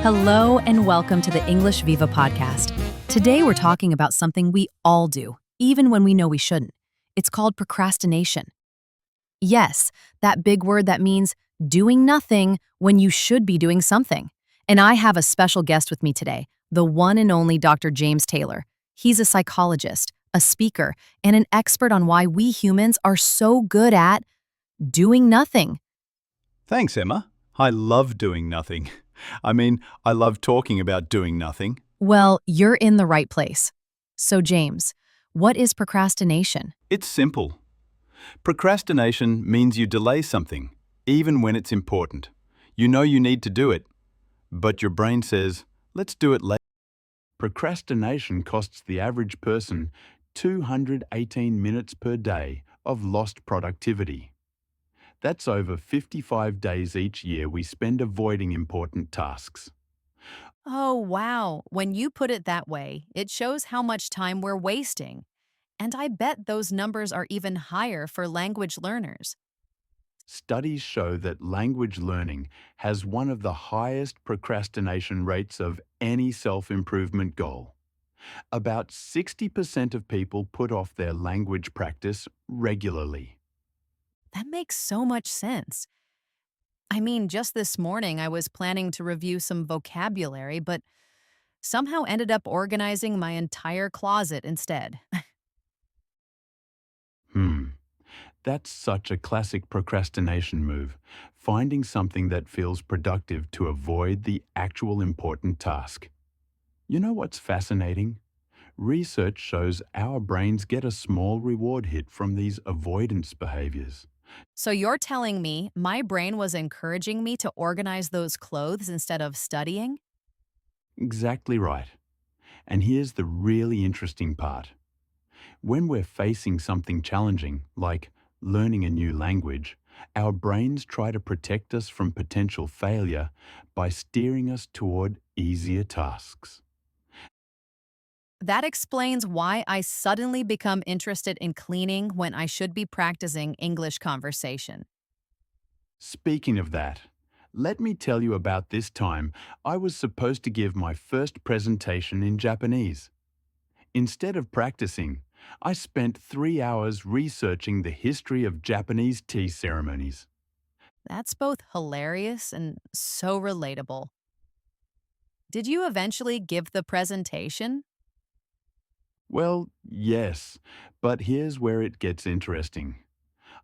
Hello and welcome to the English Viva Podcast. Today we're talking about something we all do, even when we know we shouldn't. It's called procrastination. Yes, that big word that means doing nothing when you should be doing something. And I have a special guest with me today, the one and only Dr. James Taylor. He's a psychologist, a speaker, and an expert on why we humans are so good at doing nothing. Thanks, Emma. I love doing nothing. I love talking about doing nothing. Well, you're in the right place. So, James, what is procrastination? It's simple. Procrastination means you delay something, even when it's important. You know you need to do it, but your brain says, let's do it later. Procrastination costs the average person 218 minutes per day of lost productivity. That's over 55 days each year we spend avoiding important tasks. Oh, wow. When you put it that way, it shows how much time we're wasting. And I bet those numbers are even higher for language learners. Studies show that language learning has one of the highest procrastination rates of any self-improvement goal. About 60% of people put off their language practice regularly. That makes so much sense. Just this morning I was planning to review some vocabulary, but somehow ended up organizing my entire closet instead. That's such a classic procrastination move, finding something that feels productive to avoid the actual important task. You know what's fascinating? Research shows our brains get a small reward hit from these avoidance behaviors. So you're telling me my brain was encouraging me to organize those clothes instead of studying? Exactly right. And here's the really interesting part. When we're facing something challenging, like learning a new language, our brains try to protect us from potential failure by steering us toward easier tasks. That explains why I suddenly become interested in cleaning when I should be practicing English conversation. Speaking of that, let me tell you about this time I was supposed to give my first presentation in Japanese. Instead of practicing, I spent 3 hours researching the history of Japanese tea ceremonies. That's both hilarious and so relatable. Did you eventually give the presentation? Well, yes, but here's where it gets interesting.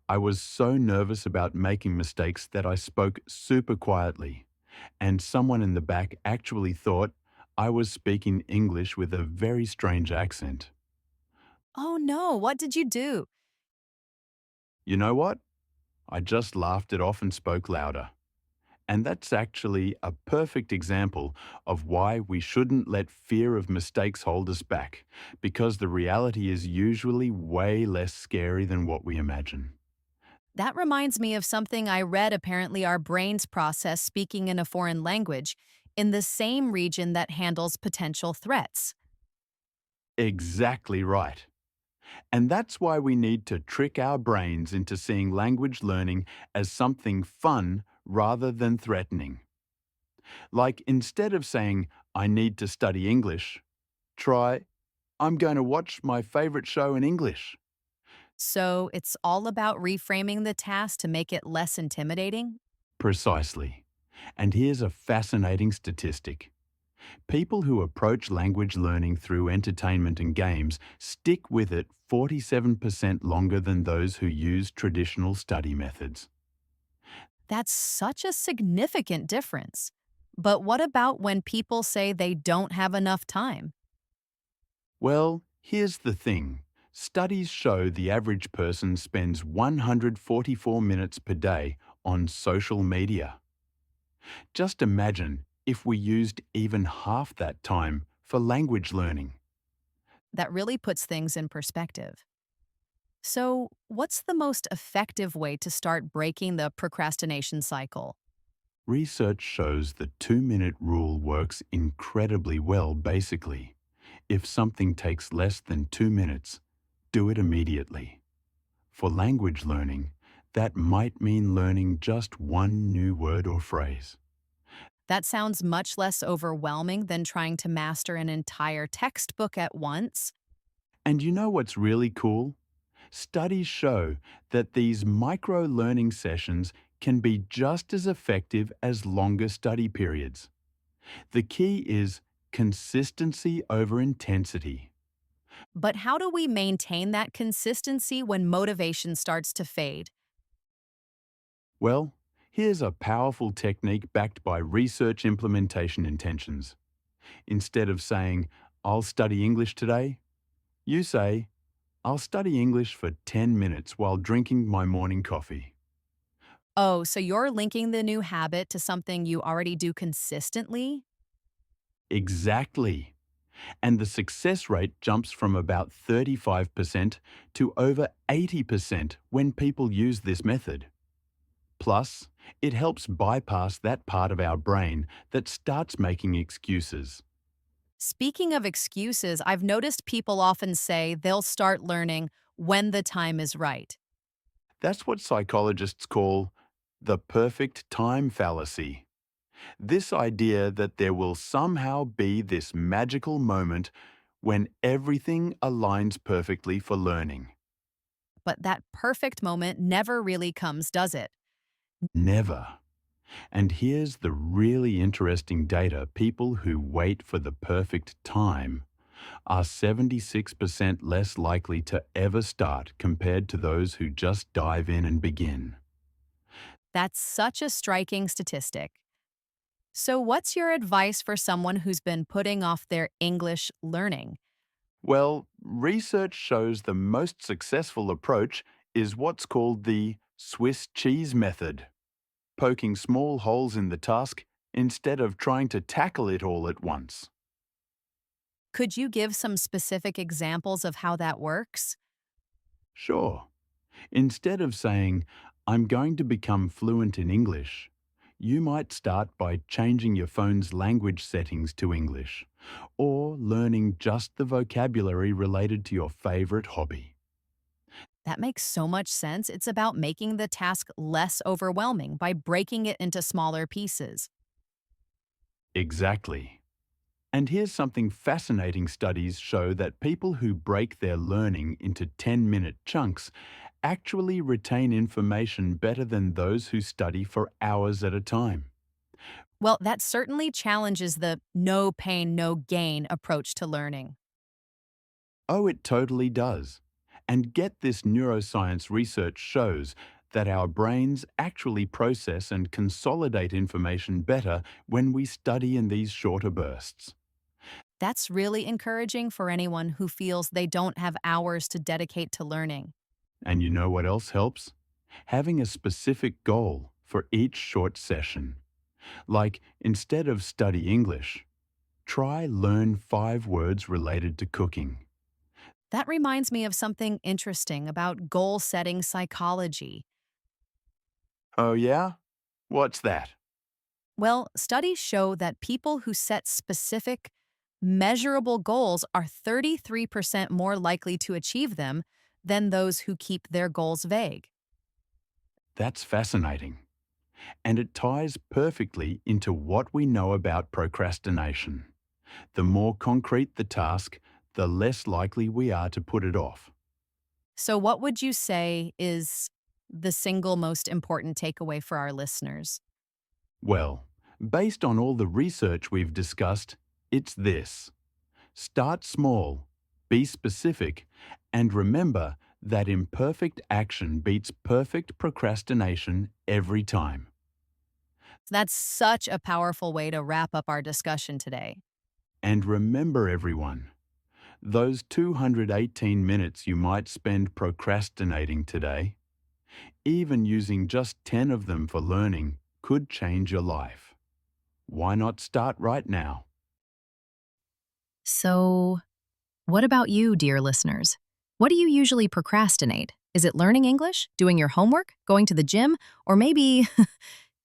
I was so nervous about making mistakes that I spoke super quietly, and someone in the back actually thought I was speaking English with a very strange accent. Oh no, what did you do? You know what? I just laughed it off and spoke louder. And that's actually a perfect example of why we shouldn't let fear of mistakes hold us back, because the reality is usually way less scary than what we imagine. That reminds me of something I read. Apparently, our brains process speaking in a foreign language in the same region that handles potential threats. Exactly right. And that's why we need to trick our brains into seeing language learning as something fun rather than threatening. Like instead of saying, I need to study English, try, I'm going to watch my favorite show in English. So it's all about reframing the task to make it less intimidating? Precisely. And here's a fascinating statistic. People who approach language learning through entertainment and games stick with it 47% longer than those who use traditional study methods. That's such a significant difference. But what about when people say they don't have enough time? Well, here's the thing. Studies show the average person spends 144 minutes per day on social media. Just imagine if we used even half that time for language learning. That really puts things in perspective. So, what's the most effective way to start breaking the procrastination cycle? Research shows the 2-minute rule works incredibly well basically. If something takes less than 2 minutes, do it immediately. For language learning, that might mean learning just one new word or phrase. That sounds much less overwhelming than trying to master an entire textbook at once. And you know what's really cool? Studies show that these micro learning sessions can be just as effective as longer study periods. The key is consistency over intensity. But how do we maintain that consistency when motivation starts to fade? Well, here's a powerful technique backed by research implementation intentions. Instead of saying, I'll study English today, you say, I'll study English for 10 minutes while drinking my morning coffee. Oh, so you're linking the new habit to something you already do consistently? Exactly. And the success rate jumps from about 35% to over 80% when people use this method. Plus, it helps bypass that part of our brain that starts making excuses. Speaking of excuses, I've noticed people often say they'll start learning when the time is right. That's what psychologists call the perfect time fallacy. This idea that there will somehow be this magical moment when everything aligns perfectly for learning. But that perfect moment never really comes, does it? Never. And here's the really interesting data: people who wait for the perfect time are 76% less likely to ever start compared to those who just dive in and begin. That's such a striking statistic. So, what's your advice for someone who's been putting off their English learning? Well, research shows the most successful approach is what's called the Swiss cheese method, poking small holes in the task instead of trying to tackle it all at once. Could you give some specific examples of how that works? Sure, instead of saying, I'm going to become fluent in English, you might start by changing your phone's language settings to English, or learning just the vocabulary related to your favorite hobby. That makes so much sense. It's about making the task less overwhelming by breaking it into smaller pieces. Exactly. And here's something fascinating: studies show that people who break their learning into 10-minute chunks actually retain information better than those who study for hours at a time. Well, that certainly challenges the no pain, no gain approach to learning. Oh, it totally does. And get this: neuroscience research shows that our brains actually process and consolidate information better when we study in these shorter bursts. That's really encouraging for anyone who feels they don't have hours to dedicate to learning. And you know what else helps? Having a specific goal for each short session. Like, instead of study English, try learn 5 words related to cooking. That reminds me of something interesting about goal setting psychology. Oh, yeah? What's that? Well, studies show that people who set specific, measurable goals are 33% more likely to achieve them than those who keep their goals vague. That's fascinating. And it ties perfectly into what we know about procrastination. The more concrete the task, the less likely we are to put it off. So, what would you say is the single most important takeaway for our listeners? Well, based on all the research we've discussed, it's this: start small, be specific, and remember that imperfect action beats perfect procrastination every time. That's such a powerful way to wrap up our discussion today. And remember, everyone, those 218 minutes you might spend procrastinating today, even using just 10 of them for learning, could change your life. Why not start right now? So, what about you, dear listeners? What do you usually procrastinate? Is it learning English, doing your homework, going to the gym, or maybe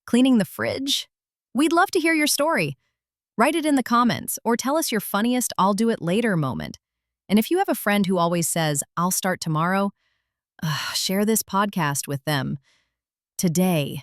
cleaning the fridge? We'd love to hear your story. Write it in the comments or tell us your funniest I'll do it later moment. And if you have a friend who always says, I'll start tomorrow, share this podcast with them today.